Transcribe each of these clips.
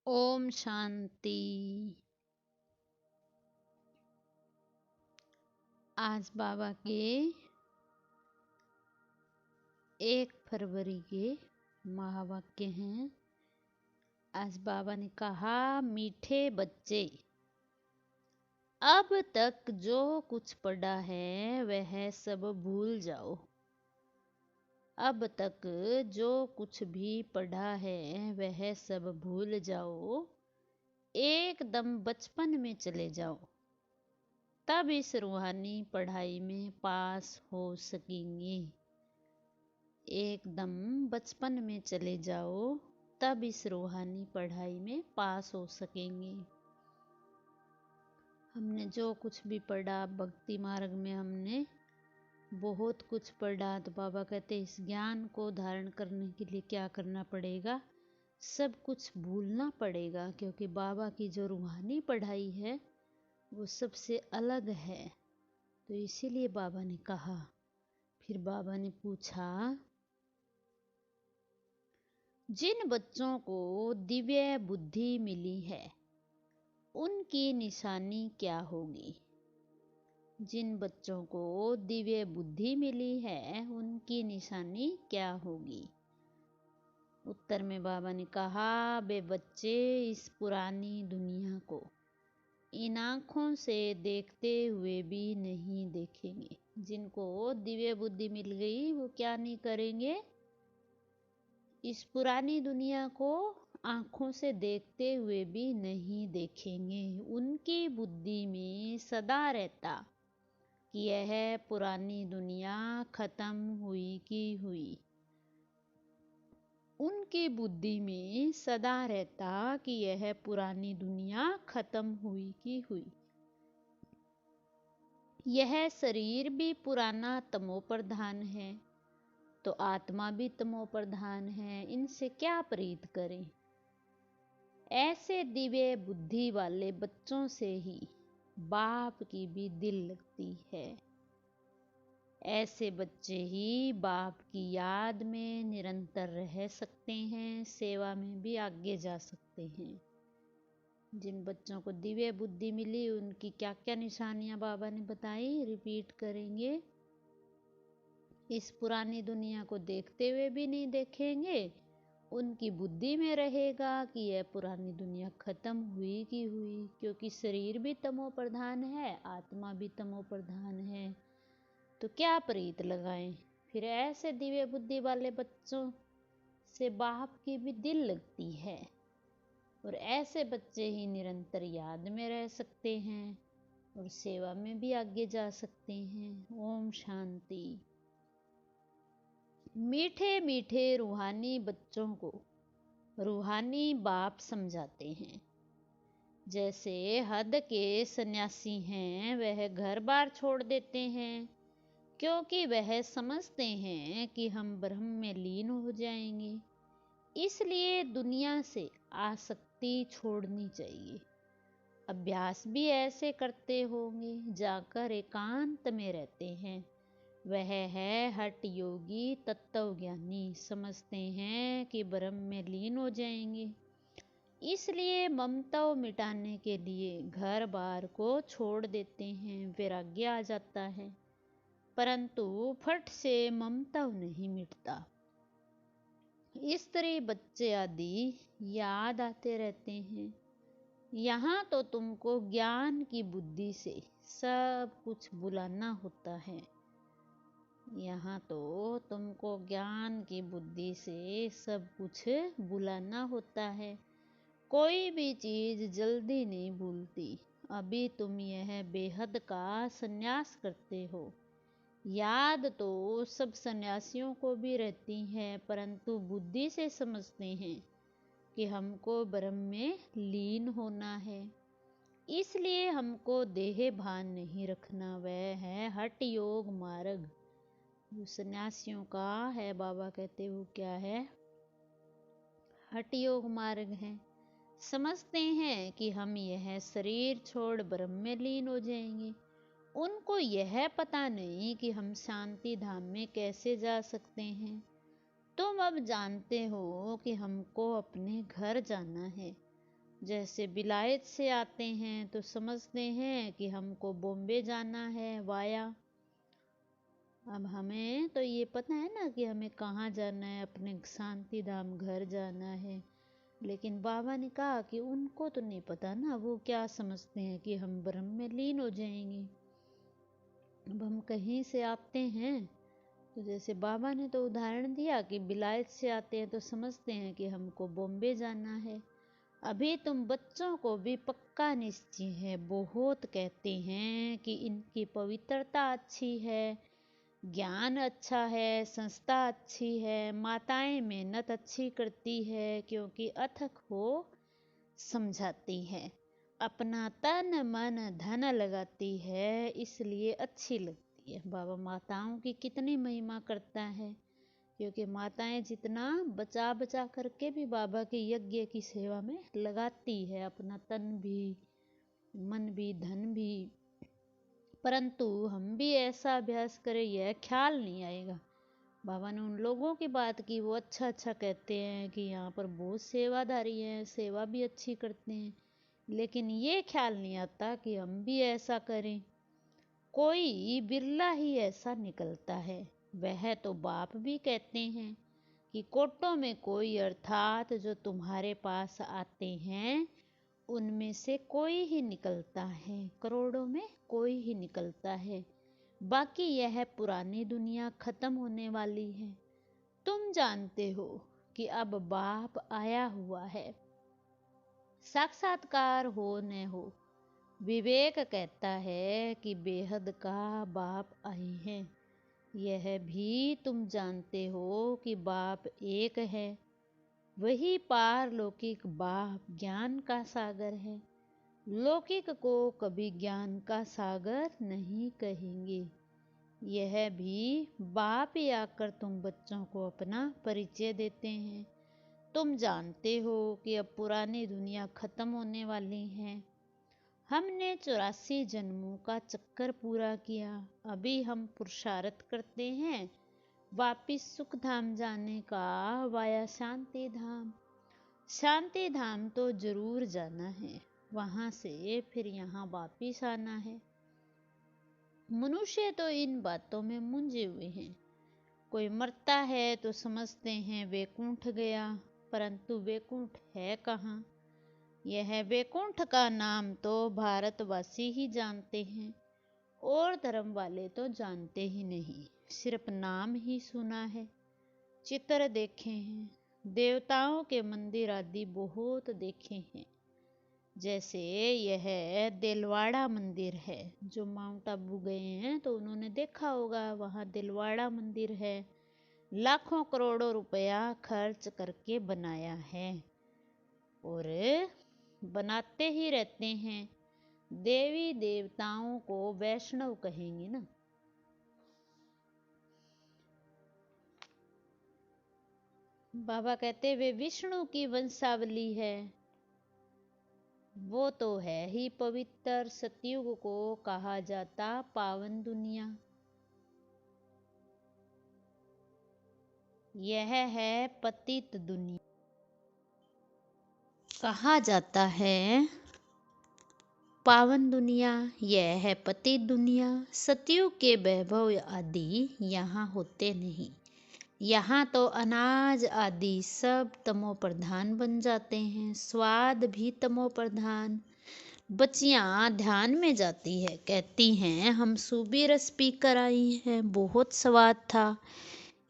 ओम शांति। आज बाबा के 1 फरवरी के महावाक्य हैं। आज बाबा ने कहा, मीठे बच्चे, अब तक जो कुछ पढ़ा है वह सब भूल जाओ। अब तक जो कुछ भी पढ़ा है वह सब भूल जाओ। एकदम बचपन में चले जाओ, तब इस रूहानी पढ़ाई में पास हो सकेंगे। एकदम बचपन में चले जाओ, तब इस रूहानी पढ़ाई में पास हो सकेंगे। हमने जो कुछ भी पढ़ा भक्ति मार्ग में, हमने बहुत कुछ पढ़ा। तो बाबा कहते इस ज्ञान को धारण करने के लिए क्या करना पड़ेगा? सब कुछ भूलना पड़ेगा, क्योंकि बाबा की जो रूहानी पढ़ाई है वो सबसे अलग है। तो इसीलिए बाबा ने कहा। फिर बाबा ने पूछा, जिन बच्चों को दिव्य बुद्धि मिली है उनकी निशानी क्या होगी? जिन बच्चों को दिव्य बुद्धि मिली है उनकी निशानी क्या होगी? उत्तर में बाबा ने कहा, वे बच्चे इस पुरानी दुनिया को इन आँखों से देखते हुए भी नहीं देखेंगे। जिनको दिव्य बुद्धि मिल गई वो क्या नहीं करेंगे? इस पुरानी दुनिया को आँखों से देखते हुए भी नहीं देखेंगे। उनकी बुद्धि में सदा रहता कि यह पुरानी दुनिया खत्म हुई की हुई। उनकी बुद्धि में सदा रहता कि यह पुरानी दुनिया खत्म हुई की हुई। यह शरीर भी पुराना तमो प्रधान है, तो आत्मा भी तमो प्रधान है। इनसे क्या प्रीत करें? ऐसे दिव्य बुद्धि वाले बच्चों से ही बाप की भी दिल लगती है। ऐसे बच्चे ही बाप की याद में निरंतर रह सकते हैं, सेवा में भी आगे जा सकते हैं। जिन बच्चों को दिव्य बुद्धि मिली उनकी क्या क्या निशानियां बाबा ने बताई, रिपीट करेंगे। इस पुरानी दुनिया को देखते हुए भी नहीं देखेंगे। उनकी बुद्धि में रहेगा कि यह पुरानी दुनिया खत्म हुई की हुई, क्योंकि शरीर भी तमो प्रधान है, आत्मा भी तमो प्रधान है। तो क्या प्रीत लगाएं? फिर ऐसे दिव्य बुद्धि वाले बच्चों से बाप की भी दिल लगती है, और ऐसे बच्चे ही निरंतर याद में रह सकते हैं और सेवा में भी आगे जा सकते हैं। ओम शांति। मीठे मीठे रूहानी बच्चों को रूहानी बाप समझाते हैं। जैसे हद के सन्यासी हैं, वह घर बार छोड़ देते हैं क्योंकि वह समझते हैं कि हम ब्रह्म में लीन हो जाएंगे। इसलिए दुनिया से आसक्ति छोड़नी चाहिए। अभ्यास भी ऐसे करते होंगे। जाकर एकांत में रहते हैं। वह है हठ योगी तत्वज्ञानी। समझते हैं कि ब्रह्म में लीन हो जाएंगे। इसलिए ममता मिटाने के लिए घर बार को छोड़ देते हैं। वैराग्य आ जाता है, परंतु फट से ममता नहीं मिटता। स्त्री बच्चे आदि याद आते रहते हैं। यहाँ तो तुमको ज्ञान की बुद्धि से सब कुछ बुलाना होता है। यहाँ तो तुमको ज्ञान की बुद्धि से सब कुछ बुलाना होता है। कोई भी चीज जल्दी नहीं भूलती। अभी तुम यह बेहद का संन्यास करते हो। याद तो सब सन्यासियों को भी रहती है, परंतु बुद्धि से समझते हैं कि हमको ब्रह्म में लीन होना है। इसलिए हमको देह भान नहीं रखना। वह है हठ योग मार्ग, जो सन्यासियों का है। बाबा कहते वो क्या है? हठ योग मार्ग है। समझते हैं कि हम यह शरीर छोड़ ब्रह्म में लीन हो जाएंगे। उनको यह पता नहीं कि हम शांति धाम में कैसे जा सकते हैं। तुम अब जानते हो कि हमको अपने घर जाना है। जैसे विलायत से आते हैं तो समझते हैं कि हमको बॉम्बे जाना है वाया। अब हमें तो ये पता है ना कि हमें कहाँ जाना है, अपने शांति धाम घर जाना है। लेकिन बाबा ने कहा कि उनको तो नहीं पता ना, वो क्या समझते हैं कि हम ब्रह्म में लीन हो जाएंगे। अब हम कहीं से आते हैं तो जैसे बाबा ने तो उदाहरण दिया कि विलायत से आते हैं तो समझते हैं कि हमको बॉम्बे जाना है। अभी तुम बच्चों को भी पक्का निश्चय है, बहुत कहते हैं कि इनकी पवित्रता अच्छी है, ज्ञान अच्छा है, संस्था अच्छी है, माताएं मेहनत अच्छी करती है क्योंकि अथक हो समझाती है, अपना तन मन धन लगाती है, इसलिए अच्छी लगती है। बाबा माताओं की कितनी महिमा करता है, क्योंकि माताएं जितना बचा बचा करके भी बाबा के यज्ञ की सेवा में लगाती है, अपना तन भी मन भी धन भी। परंतु हम भी ऐसा अभ्यास करें, यह ख्याल नहीं आएगा। बाबा ने उन लोगों की बात की, वो अच्छा अच्छा कहते हैं कि यहाँ पर बहुत सेवादारी हैं, सेवा भी अच्छी करते हैं, लेकिन ये ख्याल नहीं आता कि हम भी ऐसा करें। कोई बिरला ही ऐसा निकलता है। वह तो बाप भी कहते हैं कि कोटों में कोई, अर्थात जो तुम्हारे पास आते हैं उनमें से कोई ही निकलता है, करोड़ों में कोई ही निकलता है। बाकी यह पुरानी दुनिया खत्म होने वाली है। तुम जानते हो कि अब बाप आया हुआ है, साक्षात्कार हो न हो। विवेक कहता है कि बेहद का बाप आए हैं। यह भी तुम जानते हो कि बाप एक है, वही पारलौकिक बाप ज्ञान का सागर है। लौकिक को कभी ज्ञान का सागर नहीं कहेंगे। यह भी बाप ही आकर तुम बच्चों को अपना परिचय देते हैं। तुम जानते हो कि अब पुरानी दुनिया खत्म होने वाली है। हमने 84 जन्मों का चक्कर पूरा किया, अभी हम पुरुषार्थ करते हैं वापिस सुख धाम जाने का, वाया शांति धाम। शांति धाम तो जरूर जाना है, वहां से फिर यहाँ वापिस आना है। मनुष्य तो इन बातों में मुंझे हुए हैं। कोई मरता है तो समझते हैं वैकुंठ गया, परंतु वैकुंठ है कहाँ? यह वैकुंठ का नाम तो भारतवासी ही जानते हैं, और धर्म वाले तो जानते ही नहीं, सिर्फ नाम ही सुना है, चित्र देखे हैं, देवताओं के मंदिर आदि बहुत देखे हैं। जैसे यह दिलवाड़ा मंदिर है, जो माउंट आबू गए हैं तो उन्होंने देखा होगा, वहाँ दिलवाड़ा मंदिर है, लाखों करोड़ों रुपया खर्च करके बनाया है और बनाते ही रहते हैं। देवी देवताओं को वैष्णव कहेंगे ना। बाबा कहते वे विष्णु की वंशावली है, वो तो है ही पवित्र। सतयुग को कहा जाता पावन दुनिया, यह है पतित दुनिया। कहा जाता है पावन दुनिया, यह है पतित दुनिया। सतयुग के वैभव आदि यहाँ होते नहीं, यहाँ तो अनाज आदि सब तमो प्रधान बन जाते हैं, स्वाद भी तमो प्रधान। बच्चियाँ ध्यान में जाती है, कहती हैं हम सूबी रस पी कर आई हैं, बहुत स्वाद था।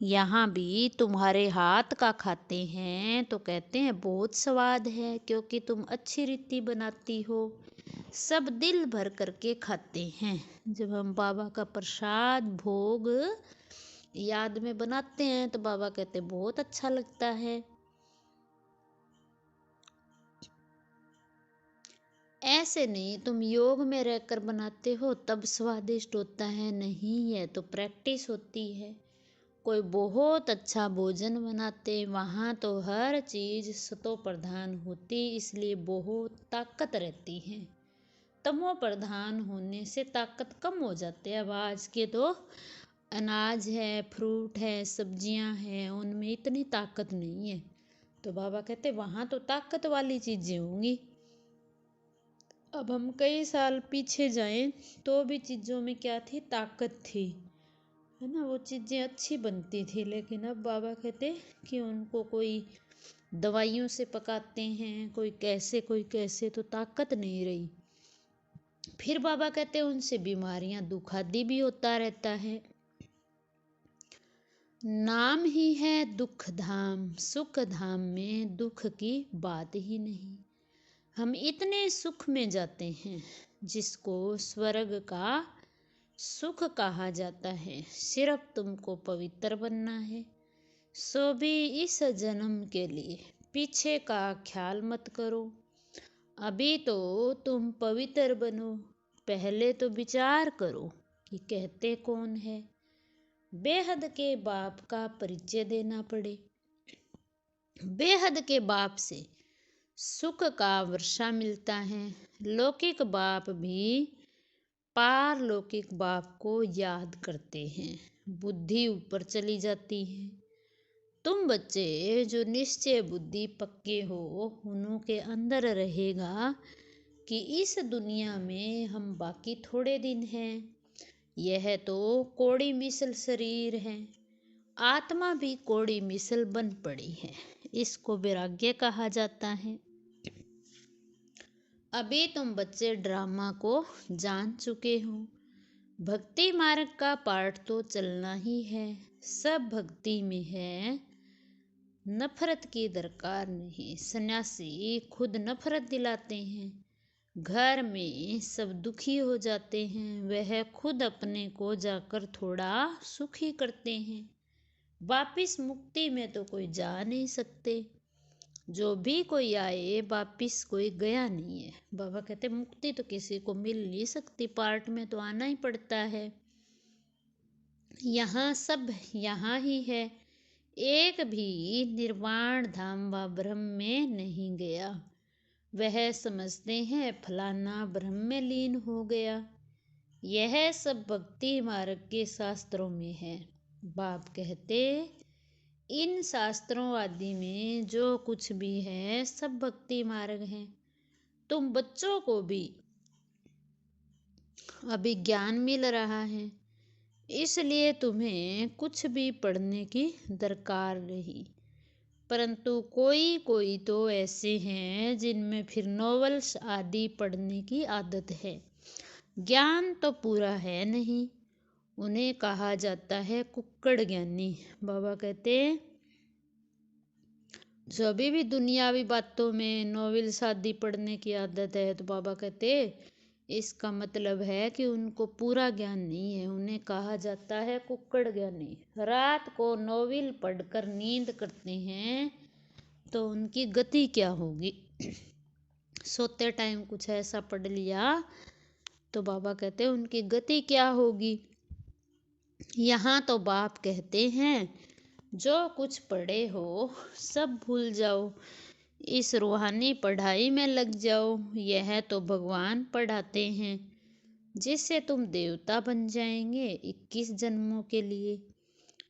यहाँ भी तुम्हारे हाथ का खाते हैं तो कहते हैं बहुत स्वाद है, क्योंकि तुम अच्छी रीति बनाती हो। सब दिल भर करके खाते हैं। जब हम बाबा का प्रसाद भोग याद में बनाते हैं तो बाबा कहते बहुत अच्छा लगता है। ऐसे नहीं तुम योग में रहकर बनाते हो तब स्वादिष्ट होता है, नहीं, है तो प्रैक्टिस होती है। कोई बहुत अच्छा भोजन बनाते, वहाँ तो हर चीज सतो प्रधान होती, इसलिए बहुत ताकत रहती है। तमो प्रधान होने से ताकत कम हो जाती है। अब आज के तो अनाज है, फ्रूट है, सब्जियां हैं, उनमें इतनी ताकत नहीं है। तो बाबा कहते वहाँ तो ताकत वाली चीजें होंगी, अब हम कई साल पीछे जाएं तो भी चीज़ों में क्या थी, ताकत थी, है ना, वो चीज़ें अच्छी बनती थी। लेकिन अब बाबा कहते कि उनको कोई दवाइयों से पकाते हैं, कोई कैसे, तो ताकत नहीं रही। फिर बाबा कहते उनसे बीमारियां, दुख आदि भी होता रहता है। नाम ही है दुख धाम, सुख धाम में दुख की बात ही नहीं। हम इतने सुख में जाते हैं जिसको स्वर्ग का सुख कहा जाता है। सिर्फ तुमको पवित्र बनना है, सो भी इस जन्म के लिए। पीछे का ख्याल मत करो, अभी तो तुम पवित्र बनो। पहले तो विचार करो कि कहते कौन है। बेहद के बाप का परिचय देना पड़े। बेहद के बाप से सुख का वर्षा मिलता है। लौकिक बाप भी पारलौकिक बाप को याद करते हैं, बुद्धि ऊपर चली जाती है। तुम बच्चे जो निश्चय बुद्धि पक्के हो, उन्हों के अंदर रहेगा कि इस दुनिया में हम बाकी थोड़े दिन हैं। यह तो कौड़ी मिसल शरीर है, आत्मा भी कौड़ी मिसल बन पड़ी है। इसको वैराग्य कहा जाता है। अभी तुम बच्चे ड्रामा को जान चुके हो। भक्ति मार्ग का पाठ तो चलना ही है। सब भक्ति में है, नफरत की दरकार नहीं। सन्यासी खुद नफरत दिलाते हैं, घर में सब दुखी हो जाते हैं। वह खुद अपने को जाकर थोड़ा सुखी करते हैं। वापिस मुक्ति में तो कोई जा नहीं सकते। जो भी कोई आए वापिस कोई गया नहीं है। बाबा कहते मुक्ति तो किसी को मिल नहीं सकती, पार्ट में तो आना ही पड़ता है। यहाँ सब यहाँ ही है। एक भी निर्वाण धाम व ब्रह्म में नहीं गया। वह समझते हैं फलाना ब्रह्म में लीन हो गया। यह सब भक्ति मार्ग के शास्त्रों में है। बाप कहते इन शास्त्रों आदि में जो कुछ भी है सब भक्ति मार्ग है। तुम बच्चों को भी अभी ज्ञान मिल रहा है, इसलिए तुम्हें कुछ भी पढ़ने की दरकार नहीं। परंतु कोई कोई तो ऐसे हैं जिनमें फिर नॉवेल्स आदि पढ़ने की आदत है। ज्ञान तो पूरा है नहीं, उन्हें कहा जाता है कुक्कड़ ज्ञानी। बाबा कहते जो अभी भी दुनियावी बातों में नॉवेल्स आदि पढ़ने की आदत है, तो बाबा कहते इसका मतलब है कि उनको पूरा ज्ञान नहीं है। उन्हें कहा जाता है कुक्कड़ ज्ञानी। रात को नॉवेल पढ़कर नींद करते हैं तो उनकी गति क्या होगी। सोते टाइम कुछ ऐसा पढ़ लिया तो बाबा कहते उनकी गति क्या होगी। यहाँ तो बाप कहते हैं जो कुछ पढ़े हो सब भूल जाओ, इस रूहानी पढ़ाई में लग जाओ। यह तो भगवान पढ़ाते हैं जिससे तुम देवता बन जाएंगे 21 जन्मों के लिए।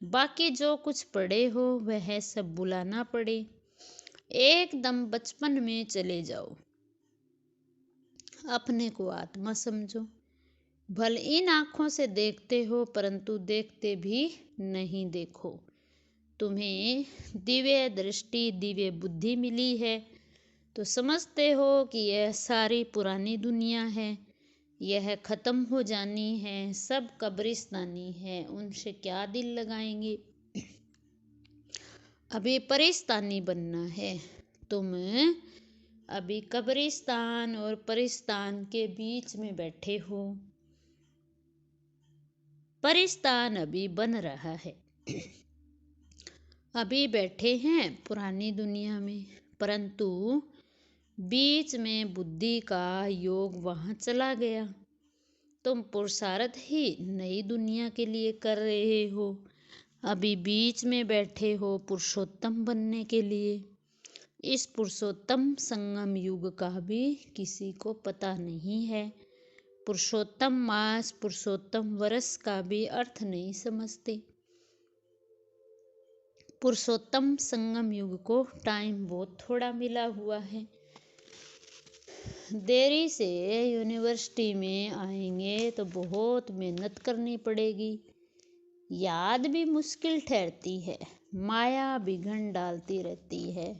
बाकी जो कुछ पढ़े हो वह सब भुलाना पड़े, एकदम बचपन में चले जाओ। अपने को आत्मा समझो। भले इन आँखों से देखते हो परंतु देखते भी नहीं देखो। तुम्हें दिव्य दृष्टि दिव्य बुद्धि मिली है तो समझते हो कि यह सारी पुरानी दुनिया है, यह खत्म हो जानी है, सब कब्रिस्तानी है, उनसे क्या दिल लगाएंगे। अभी परिस्तानी बनना है। तुम अभी कब्रिस्तान और परिस्तान के बीच में बैठे हो। परिस्तान अभी बन रहा है। अभी बैठे हैं पुरानी दुनिया में, परंतु बीच में बुद्धि का योग वहाँ चला गया। तुम पुरुषार्थ ही नई दुनिया के लिए कर रहे हो। अभी बीच में बैठे हो पुरुषोत्तम बनने के लिए। इस पुरुषोत्तम संगम युग का भी किसी को पता नहीं है। पुरुषोत्तम मास पुरुषोत्तम वर्ष का भी अर्थ नहीं समझते। पुरुषोत्तम संगम युग को टाइम बहुत थोड़ा मिला हुआ है। देरी से यूनिवर्सिटी में आएंगे तो बहुत मेहनत करनी पड़ेगी। याद भी मुश्किल ठहरती है, माया विघन डालती रहती है।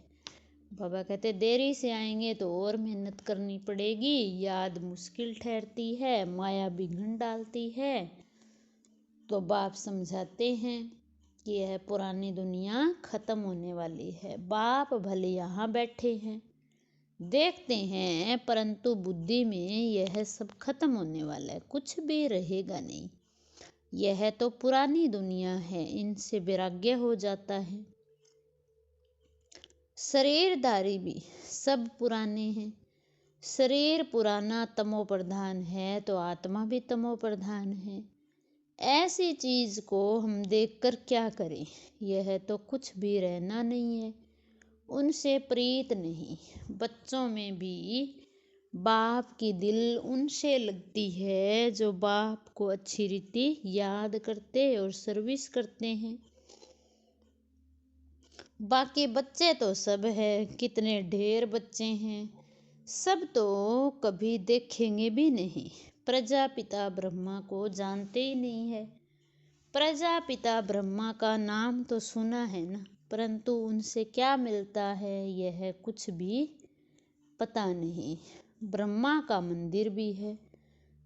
बाबा कहते देरी से आएंगे तो और मेहनत करनी पड़ेगी, याद मुश्किल ठहरती है, माया विघन डालती है। तो बाप समझाते हैं कि यह पुरानी दुनिया खत्म होने वाली है। बाप भले यहाँ बैठे हैं, देखते हैं, परंतु बुद्धि में यह सब खत्म होने वाला है, कुछ भी रहेगा नहीं। यह तो पुरानी दुनिया है, इनसे वैराग्य हो जाता है। शरीरधारी भी सब पुराने हैं। शरीर पुराना तमो प्रधान है तो आत्मा भी तमो प्रधान है। ऐसी चीज को हम देखकर क्या करें? यह तो कुछ भी रहना नहीं है, उनसे प्रीत नहीं। बच्चों में भी बाप की दिल उनसे लगती है जो बाप को अच्छी रीति याद करते और सर्विस करते हैं। बाकी बच्चे तो सब है, कितने ढेर बच्चे हैं, सब तो कभी देखेंगे भी नहीं। प्रजापिता ब्रह्मा को जानते ही नहीं है। प्रजापिता ब्रह्मा का नाम तो सुना है ना, परंतु उनसे क्या मिलता है यह कुछ भी पता नहीं। ब्रह्मा का मंदिर भी है,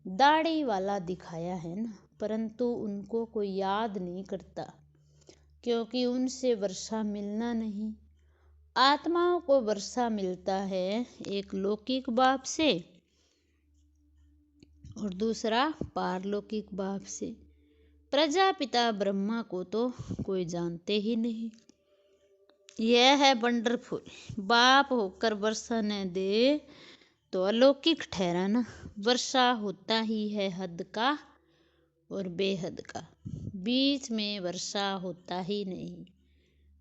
दाढ़ी वाला दिखाया है ना, परंतु उनको कोई याद नहीं करता, क्योंकि उनसे वर्षा मिलना नहीं। आत्माओं को वर्षा मिलता है एक लौकिक बाप से और दूसरा पारलौकिक बाप से। प्रजापिता ब्रह्मा को तो कोई जानते ही नहीं। यह है वंडरफुल। बाप होकर वर्षा न दे तो अलौकिक ठहरा ना। वर्षा होता ही है हद का और बेहद का, बीच में वर्षा होता ही नहीं।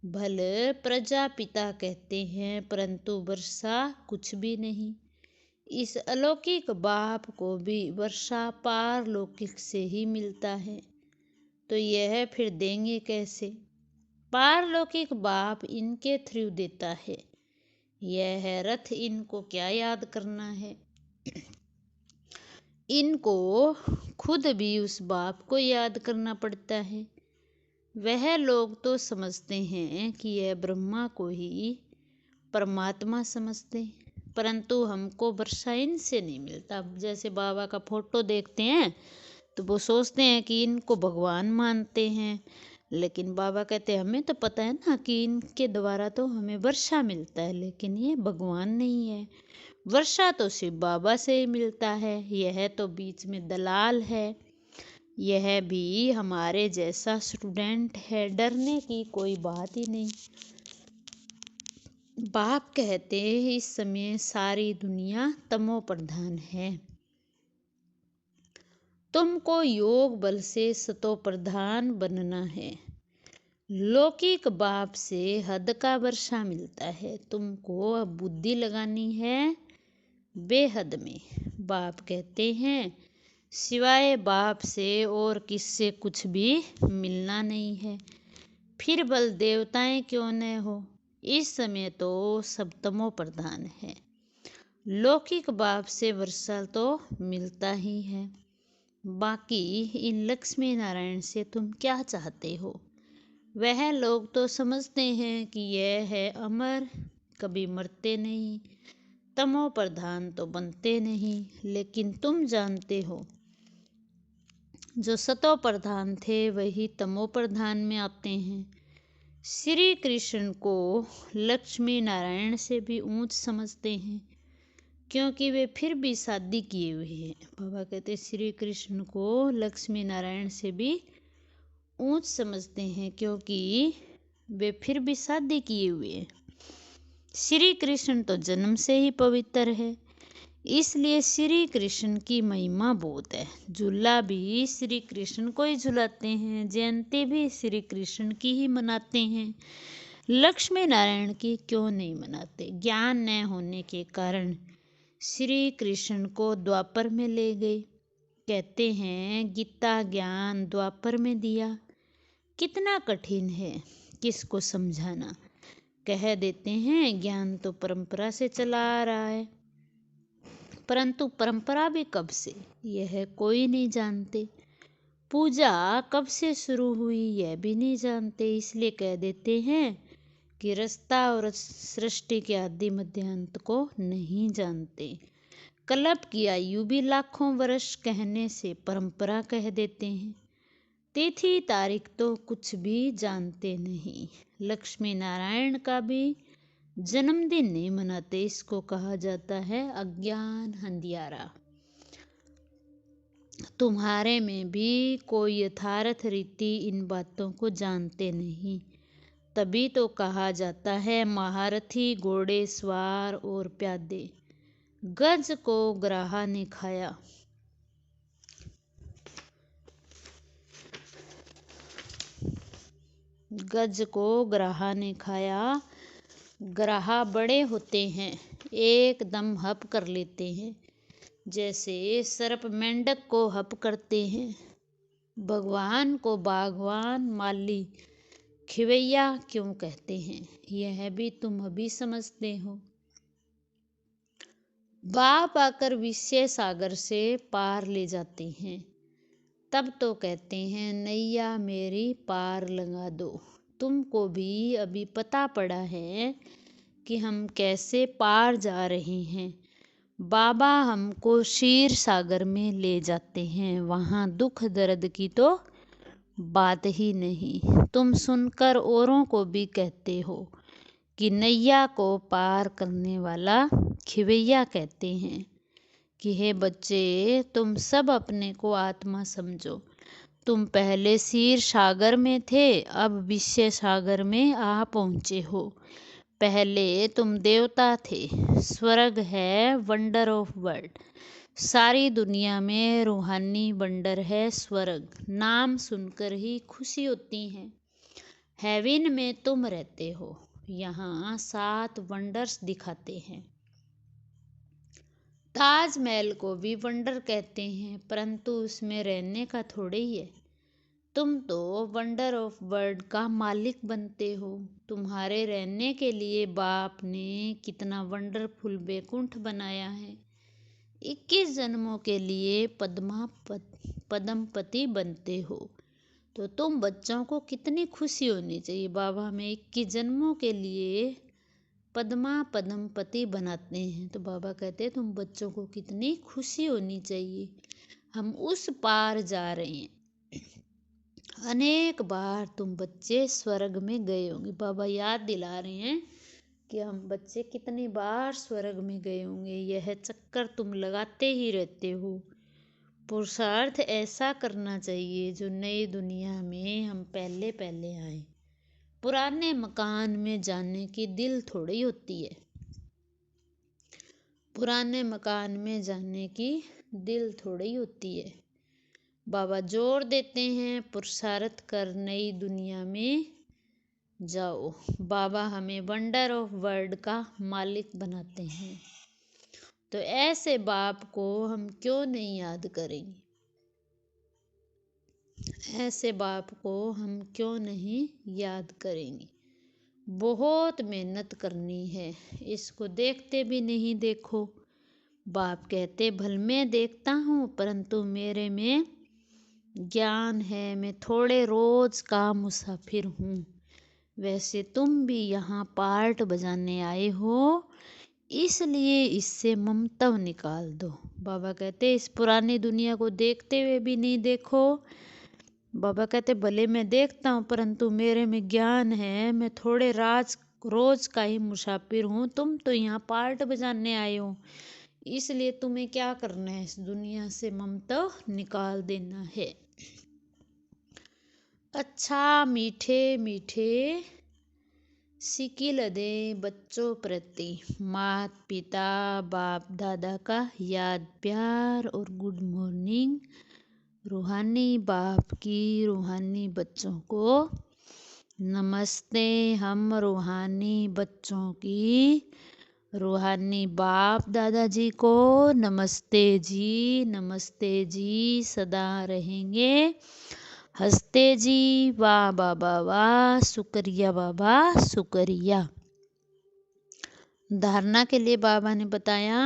भले प्रजापिता कहते हैं, परंतु वर्षा कुछ भी नहीं। इस अलौकिक बाप को भी वर्षा पारलौकिक से ही मिलता है, तो यह फिर देंगे कैसे? पारलौकिक बाप इनके थ्रू देता है। यह है रथ, इनको क्या याद करना है? इनको खुद भी उस बाप को याद करना पड़ता है। वह लोग तो समझते हैं कि यह ब्रह्मा को ही परमात्मा समझते, परंतु हमको वर्षा इनसे नहीं मिलता। जैसे बाबा का फोटो देखते हैं तो वो सोचते हैं कि इनको भगवान मानते हैं, लेकिन बाबा कहते हैं हमें तो पता है ना कि इनके द्वारा तो हमें वर्षा मिलता है, लेकिन ये भगवान नहीं है। वर्षा तो सिर्फ बाबा से ही मिलता है, यह तो बीच में दलाल है। यह भी हमारे जैसा स्टूडेंट है, डरने की कोई बात ही नहीं। बाप कहते हैं इस समय सारी दुनिया तमो प्रधान है, तुमको योग बल से सतो प्रधान बनना है। लौकिक बाप से हद का वर्षा मिलता है, तुमको अब बुद्धि लगानी है बेहद में। बाप कहते हैं सिवाय बाप से और किससे कुछ भी मिलना नहीं है। फिर बल देवताएं क्यों न हो, इस समय तो सब तमो प्रधान है। लौकिक बाप से वर्षा तो मिलता ही है, बाकी इन लक्ष्मी नारायण से तुम क्या चाहते हो? वह लोग तो समझते हैं कि यह है अमर, कभी मरते नहीं, तमो प्रधान तो बनते नहीं। लेकिन तुम जानते हो जो सतो प्रधान थे वही तमो प्रधान में आते हैं। श्री कृष्ण को लक्ष्मी नारायण से भी ऊंच समझते हैं, क्योंकि वे फिर भी शादी किए हुए हैं। बाबा कहते श्री कृष्ण को लक्ष्मी नारायण से भी ऊंच समझते हैं, क्योंकि वे फिर भी शादी किए हुए हैं। श्री कृष्ण तो जन्म से ही पवित्र है, इसलिए श्री कृष्ण की महिमा बहुत है। झूला भी श्री कृष्ण को ही झुलाते हैं, जयंती भी श्री कृष्ण की ही मनाते हैं, लक्ष्मी नारायण की क्यों नहीं मनाते? ज्ञान न होने के कारण श्री कृष्ण को द्वापर में ले गए। कहते हैं गीता ज्ञान द्वापर में दिया, कितना कठिन है किसको समझाना। कह देते हैं ज्ञान तो परंपरा से चला आ रहा है, परंतु परंपरा भी कब से, यह कोई नहीं जानते। पूजा कब से शुरू हुई यह भी नहीं जानते, इसलिए कह देते हैं कि रास्ता और सृष्टि के आदि मध्यांत को नहीं जानते। कल्प की आयु भी लाखों वर्ष कहने से परंपरा कह देते हैं। तिथि तारीख तो कुछ भी जानते नहीं। लक्ष्मी नारायण का भी जन्मदिन नहीं मनाते, इसको कहा जाता है अज्ञान अंधियारा। तुम्हारे में भी कोई यथार्थ रीति इन बातों को जानते नहीं, तभी तो कहा जाता है महारथी घोड़े सवार और प्यादे। गज को ग्राहा ने खाया, गज को ग्राहा ने खाया। ग्राहा बड़े होते हैं, एकदम हप कर लेते हैं, जैसे सर्प मेंढक को हप करते हैं। भगवान को बागवान माली खिवैया क्यों कहते हैं, यह भी तुम अभी समझते हो। बाप आकर विषय सागर से पार ले जाते हैं, तब तो कहते हैं नैया मेरी पार लगा दो। तुमको भी अभी पता पड़ा है कि हम कैसे पार जा रहे हैं। बाबा हमको क्षीर सागर में ले जाते हैं, वहाँ दुख दर्द की तो बात ही नहीं। तुम सुनकर औरों को भी कहते हो कि नैया को पार करने वाला खिवैया कहते हैं कि हे बच्चे, तुम सब अपने को आत्मा समझो। तुम पहले क्षीर सागर में थे, अब विषय सागर में आ पहुँचे हो। पहले तुम देवता थे, स्वर्ग है वंडर ऑफ वर्ल्ड। सारी दुनिया में रूहानी वंडर है स्वर्ग, नाम सुनकर ही खुशी होती है। हेवन में तुम रहते हो, यहाँ 7 वंडर्स दिखाते हैं। ताजमहल को भी वंडर कहते हैं, परंतु उसमें रहने का थोड़े ही है। तुम तो वंडर ऑफ वर्ल्ड का मालिक बनते हो। तुम्हारे रहने के लिए बाप ने कितना वंडरफुल बैकुंठ बनाया है। 21 जन्मों के लिए पद्मपति बनते हो, तो तुम बच्चों को कितनी खुशी होनी चाहिए। बाबा हमें 21 जन्मों के लिए पद्मपति बनाते हैं, तो बाबा कहते हैं तुम बच्चों को कितनी खुशी होनी चाहिए। हम उस पार जा रहे हैं। अनेक बार तुम बच्चे स्वर्ग में गए होंगे। बाबा याद दिला रहे हैं कि हम बच्चे कितनी बार स्वर्ग में गए होंगे। यह चक्कर तुम लगाते ही रहते हो। पुरुषार्थ ऐसा करना चाहिए जो नई दुनिया में हम पहले पहले आए। पुराने मकान में जाने की दिल थोड़ी होती है। पुराने मकान में जाने की दिल थोड़ी होती है। बाबा जोर देते हैं पुरुषार्थ कर नई दुनिया में जाओ। बाबा हमें वंडर ऑफ वर्ल्ड का मालिक बनाते हैं, तो ऐसे बाप को हम क्यों नहीं याद करेंगे। ऐसे बाप को हम क्यों नहीं याद करेंगे। बहुत मेहनत करनी है, इसको देखते भी नहीं। देखो बाप कहते भल मैं देखता हूँ, परंतु मेरे में ज्ञान है। मैं थोड़े रोज का मुसाफिर हूँ। वैसे तुम भी यहाँ पार्ट बजाने आए हो, इसलिए इससे ममता निकाल दो। बाबा कहते इस पुरानी दुनिया को देखते हुए भी नहीं देखो। बाबा कहते भले मैं देखता हूँ, परंतु मेरे में ज्ञान है। मैं थोड़े रोज का ही मुसाफिर हूँ। तुम तो यहाँ पार्ट बजाने आए हो, इसलिए तुम्हें क्या करना है, इस दुनिया से ममता निकाल देना है। अच्छा मीठे मीठे सिकिल दे बच्चों प्रति मात पिता बाप दादा का याद प्यार और गुड मॉर्निंग। रूहानी बाप की रूहानी बच्चों को नमस्ते। हम रूहानी बच्चों की रूहानी बाप दादाजी को नमस्ते जी, नमस्ते जी सदा रहेंगे। हंसते जी, वाह बाबा वाह, शुक्रिया बाबा शुक्रिया। धारणा के लिए बाबा ने बताया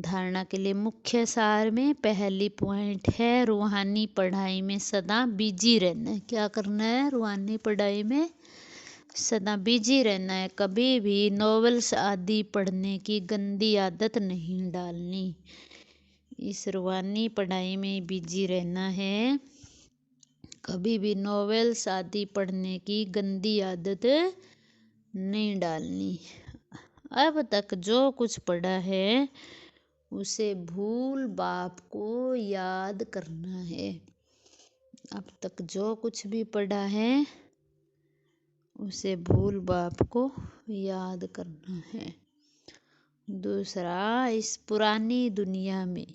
धारणा के लिए मुख्य सार में पहली पॉइंट है रूहानी पढ़ाई में सदा बिजी रहना है। क्या करना है? रूहानी पढ़ाई में सदा बिजी रहना है। कभी भी नॉवेल्स आदि पढ़ने की गंदी आदत नहीं डालनी। इस रूहानी पढ़ाई में बिजी रहना है। कभी भी नॉवेल्स आदि पढ़ने की गंदी आदत नहीं डालनी। अब तक जो कुछ पढ़ा है उसे भूल बाप को याद करना है। अब तक जो कुछ भी पढ़ा है उसे भूल बाप को याद करना है। दूसरा, इस पुरानी दुनिया में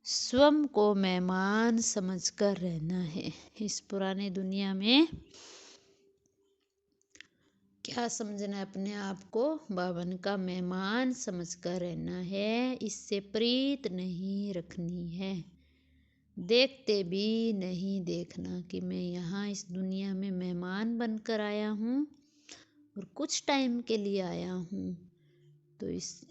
स्वयं को मेहमान समझकर रहना है। इस पुरानी दुनिया में क्या समझना है? अपने आप को बावन का मेहमान समझकर रहना है। इससे प्रीत नहीं रखनी है। देखते भी नहीं देखना कि मैं यहाँ इस दुनिया में मेहमान बनकर आया हूँ और कुछ टाइम के लिए आया हूँ, तो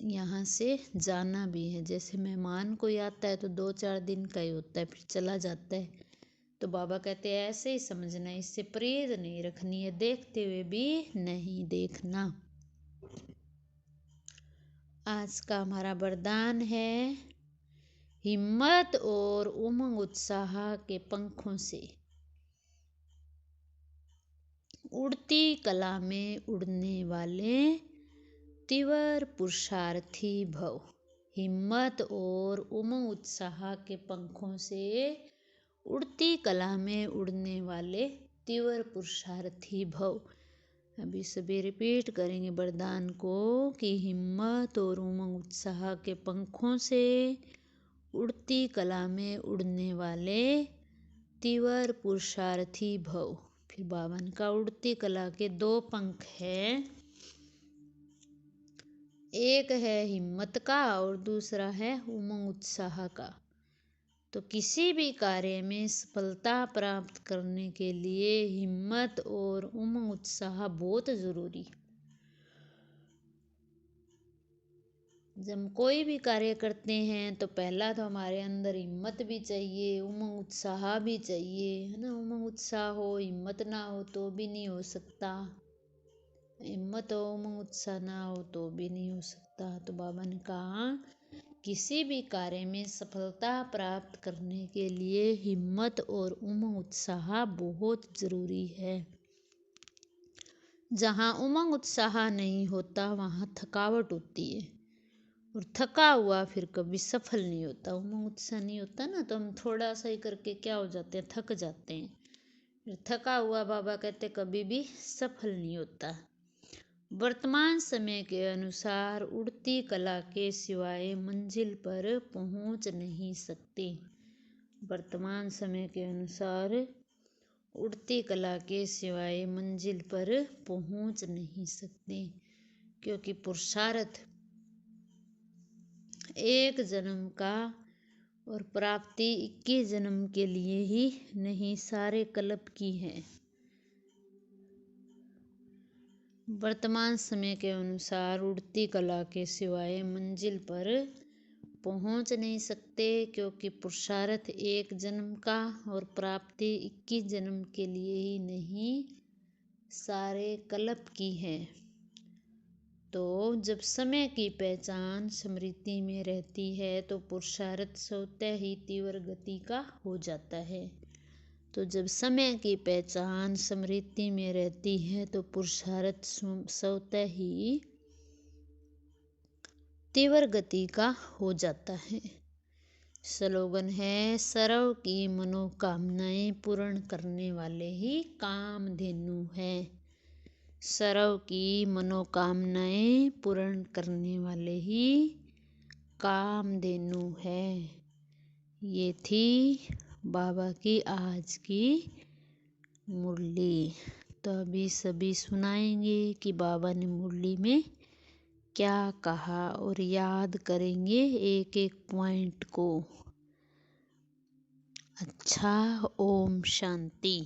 यहाँ से जाना भी है। जैसे मेहमान कोई आता है तो 2-4 दिन का ही होता है, फिर चला जाता है। तो बाबा कहते हैं ऐसे ही समझना, इससे प्रीत नहीं रखनी है, देखते हुए भी नहीं देखना। आज का हमारा वरदान है, हिम्मत और उमंग उत्साह के पंखों से उड़ती कला में उड़ने वाले तीव्र पुरुषार्थी भव। हिम्मत और उमंग उत्साह के पंखों से उड़ती कला में उड़ने वाले तीव्र पुरुषार्थी भव। अभी सभी रिपीट करेंगे वरदान को कि हिम्मत और उमंग उत्साह के पंखों से उड़ती कला में उड़ने वाले तीव्र पुरुषार्थी भव। फिर 52 का उड़ती कला के 2 पंख हैं, एक है हिम्मत का और दूसरा है उमंग उत्साह का। तो किसी भी कार्य में सफलता प्राप्त करने के लिए हिम्मत और उमंग उत्साह बहुत जरूरी। जब हम कोई भी कार्य करते हैं तो पहला तो हमारे अंदर हिम्मत भी चाहिए, उमंग उत्साह भी चाहिए, है ना। उमंग उत्साह हो, हिम्मत ना हो तो भी नहीं हो सकता। हिम्मत और उमंग उत्साह ना हो तो भी नहीं हो सकता। तो बाबा ने कहा किसी भी कार्य में सफलता प्राप्त करने के लिए हिम्मत और उमंग उत्साह बहुत जरूरी है। जहाँ उमंग उत्साह नहीं होता वहाँ थकावट होती है, और थका हुआ फिर कभी सफल नहीं होता। उमंग उत्साह नहीं होता ना, तो हम थोड़ा सा ही करके क्या हो जाते हैं, थक जाते हैं। फिर थका हुआ बाबा कहते कभी भी सफल नहीं होता। वर्तमान समय के अनुसार उड़ती कला के सिवाय मंजिल पर पहुंच नहीं सकते। वर्तमान समय के अनुसार उड़ती कला के सिवाय मंजिल पर पहुंच नहीं सकते, क्योंकि पुरुषार्थ एक जन्म का और प्राप्ति 21 जन्म के लिए ही नहीं, सारे कल्प की है। वर्तमान समय के अनुसार उड़ती कला के सिवाय मंजिल पर पहुंच नहीं सकते, क्योंकि पुरुषार्थ एक जन्म का और प्राप्ति 21 जन्म के लिए ही नहीं, सारे कल्प की है। तो जब समय की पहचान स्मृति में रहती है तो पुरुषार्थ स्वतः ही तीव्र गति का हो जाता है। तो जब समय की पहचान स्मृति में रहती है तो पुरुषार्थ स्वतः ही तीव्र गति का हो जाता है। स्लोगन है, सर्व की मनोकामनाएं पूर्ण करने वाले ही कामधेनु है। सर्व की मनोकामनाएं पूर्ण करने वाले ही कामधेनु है। ये थी बाबा की आज की मुरली। तो अभी सभी सुनाएंगे कि बाबा ने मुरली में क्या कहा और याद करेंगे एक एक पॉइंट को। अच्छा, ओम शांति।